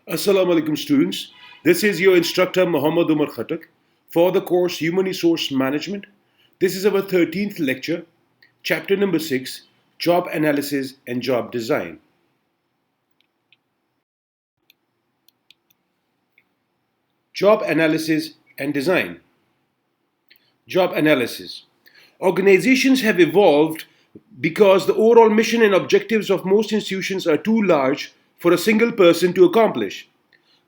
Assalamu alaikum students. This is your instructor Muhammad Umar Khatak for the course Human Resource Management. This is our 13th lecture, chapter number 6, Job Analysis and Job Design. Job Analysis and Design. Job Analysis. Organizations have evolved because the overall mission and objectives of most institutions are too large for a single person to accomplish.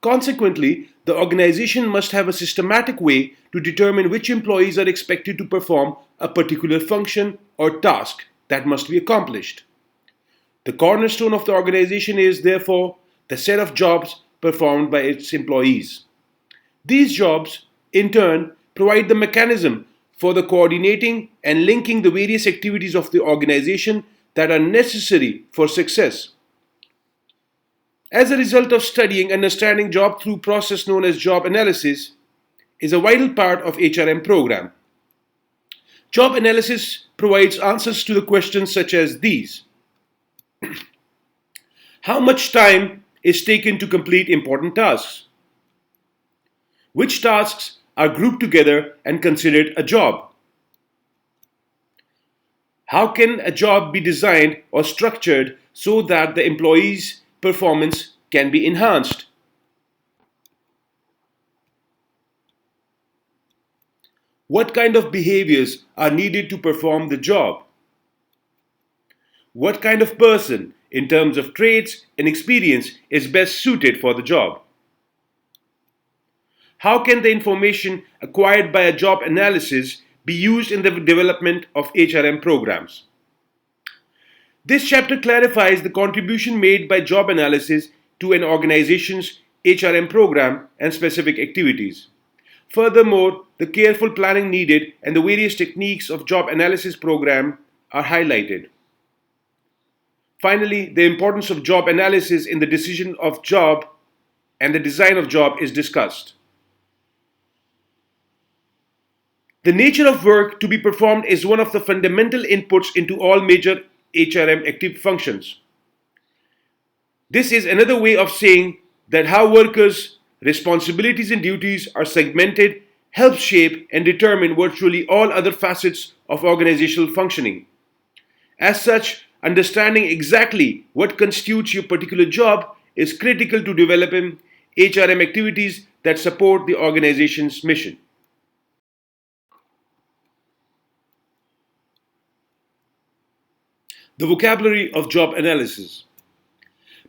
Consequently, the organization must have a systematic way to determine which employees are expected to perform a particular function or task that must be accomplished. The cornerstone of the organization is, therefore, the set of jobs performed by its employees. These jobs, in turn, provide the mechanism for the coordinating and linking the various activities of the organization that are necessary for success. As a result of studying understanding job through process known as job analysis is a vital part of HRM program. Job analysis provides answers to the questions such as these. How much time is taken to complete important tasks? Which tasks are grouped together and considered a job? How can a job be designed or structured so that the employee's performance can be enhanced? What kind of behaviors are needed to perform the job? What kind of person, in terms of traits and experience, is best suited for the job? How can the information acquired by a job analysis be used in the development of HRM programs? This chapter clarifies the contribution made by job analysis to an organization's HRM program and specific activities. Furthermore, the careful planning needed and the various techniques of job analysis program are highlighted. Finally, the importance of job analysis in the decision of job and the design of job is discussed. The nature of work to be performed is one of the fundamental inputs into all major HRM active functions. This is another way of saying that how workers' responsibilities and duties are segmented helps shape and determine virtually all other facets of organizational functioning. As such, understanding exactly what constitutes your particular job is critical to developing HRM activities that support the organization's mission. The vocabulary of job analysis.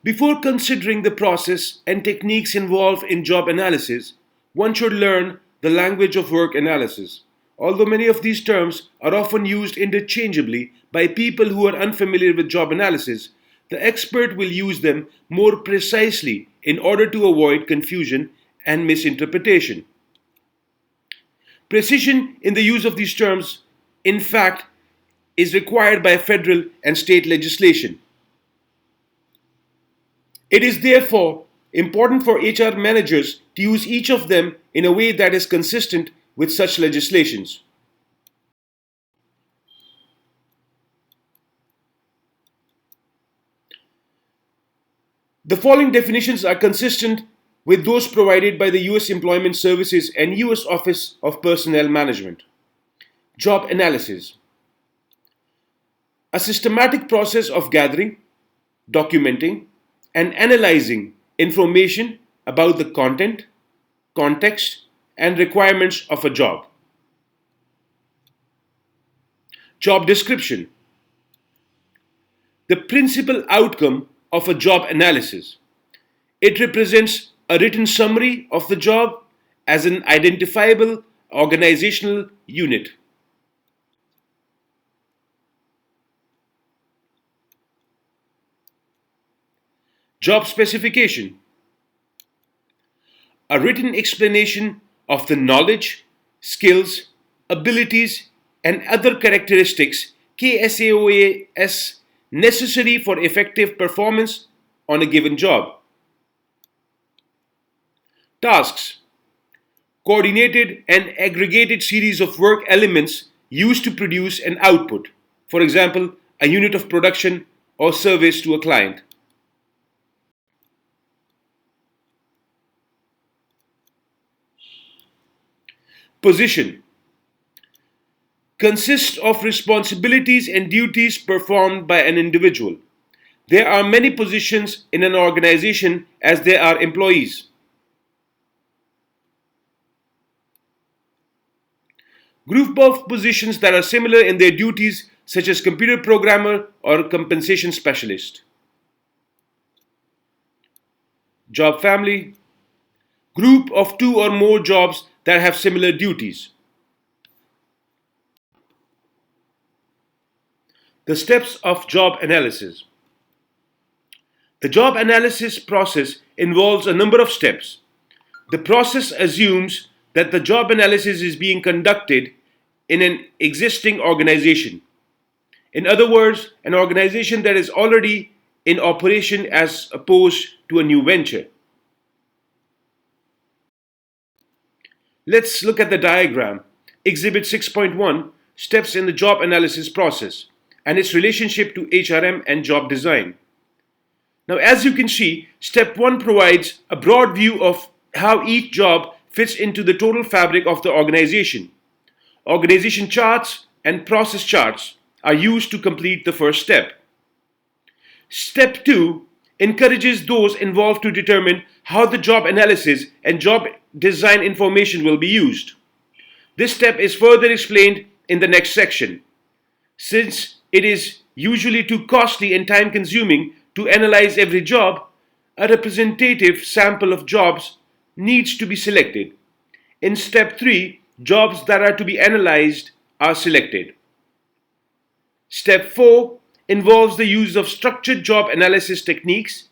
Before considering the process and techniques involved in job analysis, one should learn the language of work analysis. Although many of these terms are often used interchangeably by people who are unfamiliar with job analysis, the expert will use them more precisely in order to avoid confusion and misinterpretation. Precision in the use of these terms, in fact, is required by federal and state legislation. It is therefore important for HR managers to use each of them in a way that is consistent with such legislations. The following definitions are consistent with those provided by the US Employment Services and US Office of Personnel Management. Job analysis. A systematic process of gathering, documenting, and analyzing information about the content, context, and requirements of a job. Job description. The principal outcome of a job analysis. It represents a written summary of the job as an identifiable organizational unit. Job specification. A written explanation of the knowledge, skills, abilities, and other characteristics KSAOAS necessary for effective performance on a given job. Tasks. Coordinated and aggregated series of work elements used to produce an output, for example, a unit of production or service to a client. Position consists of responsibilities and duties performed by an individual. There are many positions in an organization as there are employees. Group of positions that are similar in their duties, such as computer programmer or compensation specialist. Job family, group of two or more jobs that have similar duties. The steps of job analysis. The job analysis process involves a number of steps. The process assumes that the job analysis is being conducted in an existing organization. In other words, an organization that is already in operation as opposed to a new venture. Let's look at the diagram. Exhibit 6.1, steps in the job analysis process and its relationship to HRM and job design. Now, as you can see, step 1 provides a broad view of how each job fits into the total fabric of the organization. Organization charts and process charts are used to complete the first step. Step 2 encourages those involved to determine how the job analysis and job design information will be used. This step is further explained in the next section. Since it is usually too costly and time consuming to analyze every job, a representative sample of jobs needs to be selected. In step 3, jobs that are to be analyzed are selected. Step 4 involves the use of structured job analysis techniques.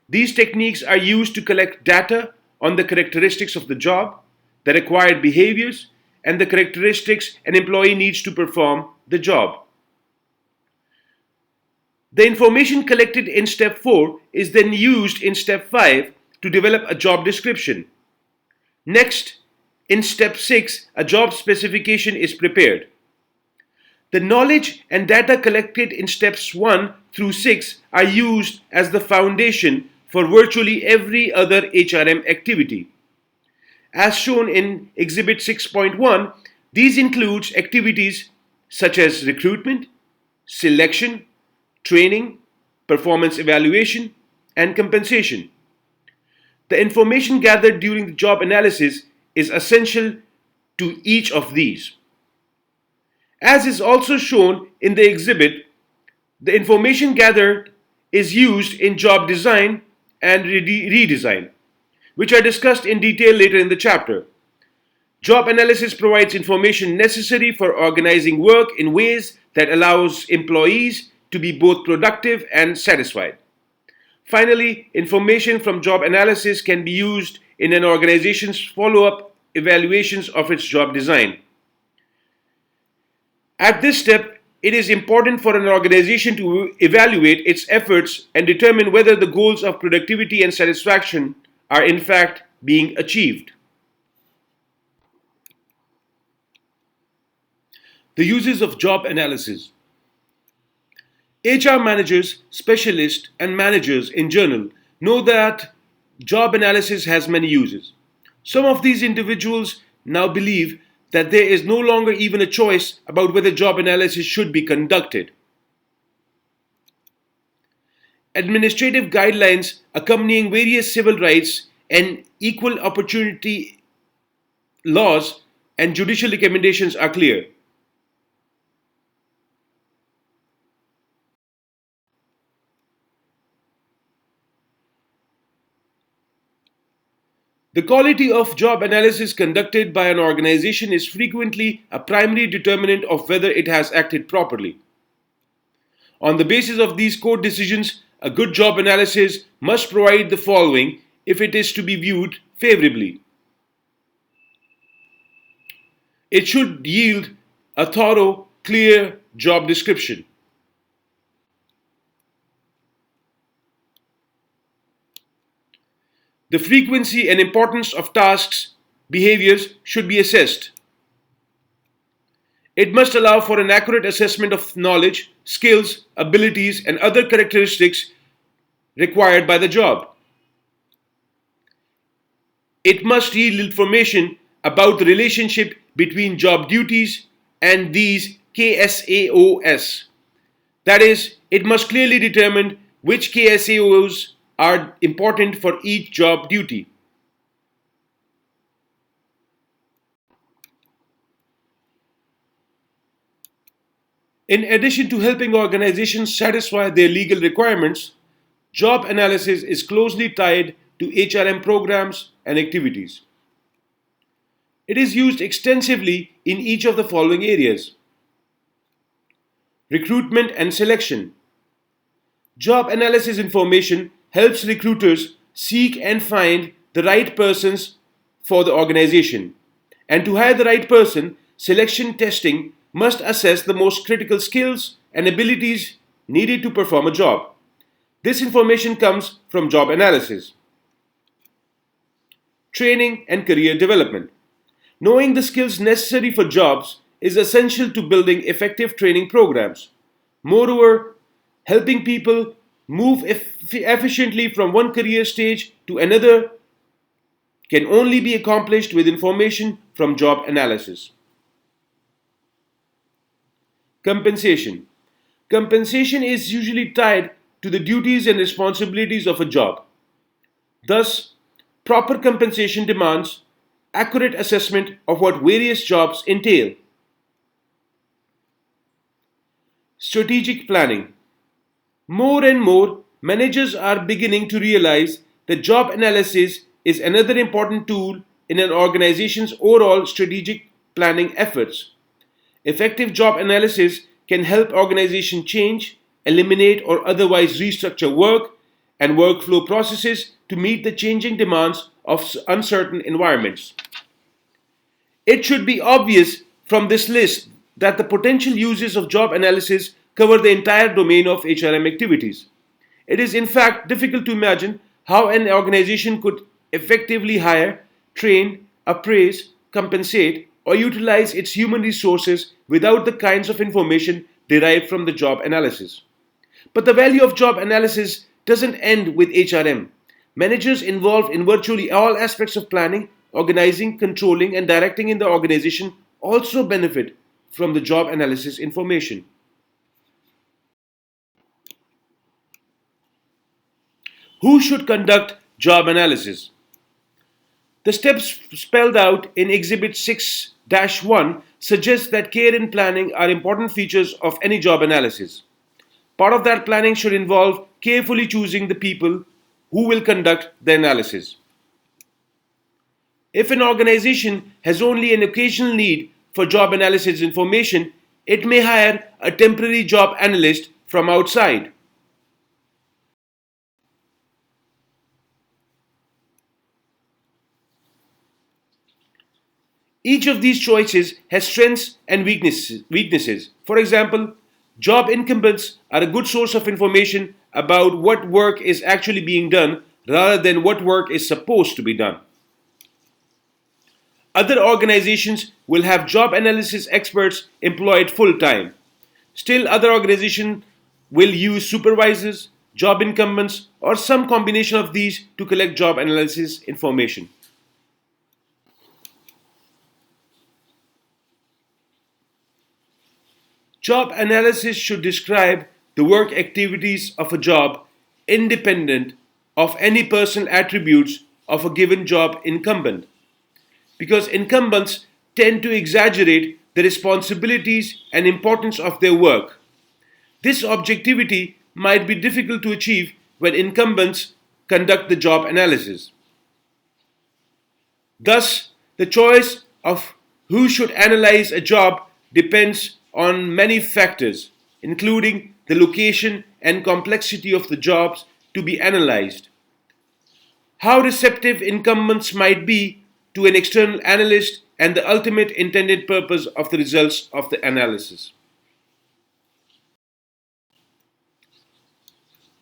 These techniques are used to collect data on the characteristics of the job, the required behaviors, and the characteristics an employee needs to perform the job. The information collected in step 4 is then used in step 5 to develop a job description. Next, in step 6, a job specification is prepared. The knowledge and data collected in steps 1 through 6 are used as the foundation for virtually every other HRM activity. As shown in Exhibit 6.1, these include activities such as recruitment, selection, training, performance evaluation, and compensation. The information gathered during the job analysis is essential to each of these. As is also shown in the exhibit, the information gathered is used in job design and redesign, which are discussed in detail later in the chapter. Job analysis provides information necessary for organizing work in ways that allows employees to be both productive and satisfied. Finally, information from job analysis can be used in an organization's follow-up evaluations of its job design. At this step, it is important for an organization to evaluate its efforts and determine whether the goals of productivity and satisfaction are in fact being achieved. The uses of job analysis. HR managers, specialists, and managers in general know that job analysis has many uses. Some of these individuals now believe that there is no longer even a choice about whether job analysis should be conducted. Administrative guidelines accompanying various civil rights and equal opportunity laws and judicial recommendations are clear. The quality of job analysis conducted by an organization is frequently a primary determinant of whether it has acted properly. On the basis of these court decisions, a good job analysis must provide the following if it is to be viewed favorably. It should yield a thorough, clear job description. The frequency and importance of tasks, behaviors should be assessed. It must allow for an accurate assessment of knowledge, skills, abilities, and other characteristics required by the job. It must yield information about the relationship between job duties and these KSAOs. That is, it must clearly determine which KSAOs are important for each job duty. In addition to helping organizations satisfy their legal requirements, job analysis is closely tied to HRM programs and activities. It is used extensively in each of the following areas: recruitment and selection. Job analysis information helps recruiters seek and find the right persons for the organization. And to hire the right person, selection testing must assess the most critical skills and abilities needed to perform a job. This information comes from job analysis. Training and career development. Knowing the skills necessary for jobs is essential to building effective training programs. Moreover, helping people move efficiently from one career stage to another can only be accomplished with information from job analysis. Compensation. Compensation is usually tied to the duties and responsibilities of a job. Thus, proper compensation demands accurate assessment of what various jobs entail. Strategic planning. More and more, managers are beginning to realize that job analysis is another important tool in an organization's overall strategic planning efforts. Effective job analysis can help organizations change, eliminate, or otherwise restructure work and workflow processes to meet the changing demands of uncertain environments. It should be obvious from this list that the potential uses of job analysis cover the entire domain of HRM activities. It is in fact difficult to imagine how an organization could effectively hire, train, appraise, compensate, or utilize its human resources without the kinds of information derived from the job analysis. But the value of job analysis doesn't end with HRM. Managers involved in virtually all aspects of planning, organizing, controlling, and directing in the organization also benefit from the job analysis information. Who should conduct job analysis? The steps spelled out in Exhibit 6-1 suggest that care and planning are important features of any job analysis. Part of that planning should involve carefully choosing the people who will conduct the analysis. If an organization has only an occasional need for job analysis information, it may hire a temporary job analyst from outside. Each of these choices has strengths and weaknesses. For example, job incumbents are a good source of information about what work is actually being done rather than what work is supposed to be done. Other organizations will have job analysis experts employed full time. Still, other organizations will use supervisors, job incumbents, or some combination of these to collect job analysis information. Job analysis should describe the work activities of a job independent of any personal attributes of a given job incumbent, because incumbents tend to exaggerate the responsibilities and importance of their work. This objectivity might be difficult to achieve when incumbents conduct the job analysis. Thus, the choice of who should analyze a job depends on many factors, including the location and complexity of the jobs to be analyzed, how receptive incumbents might be to an external analyst, and the ultimate intended purpose of the results of the analysis.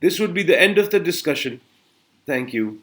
This would be the end of the discussion. Thank you.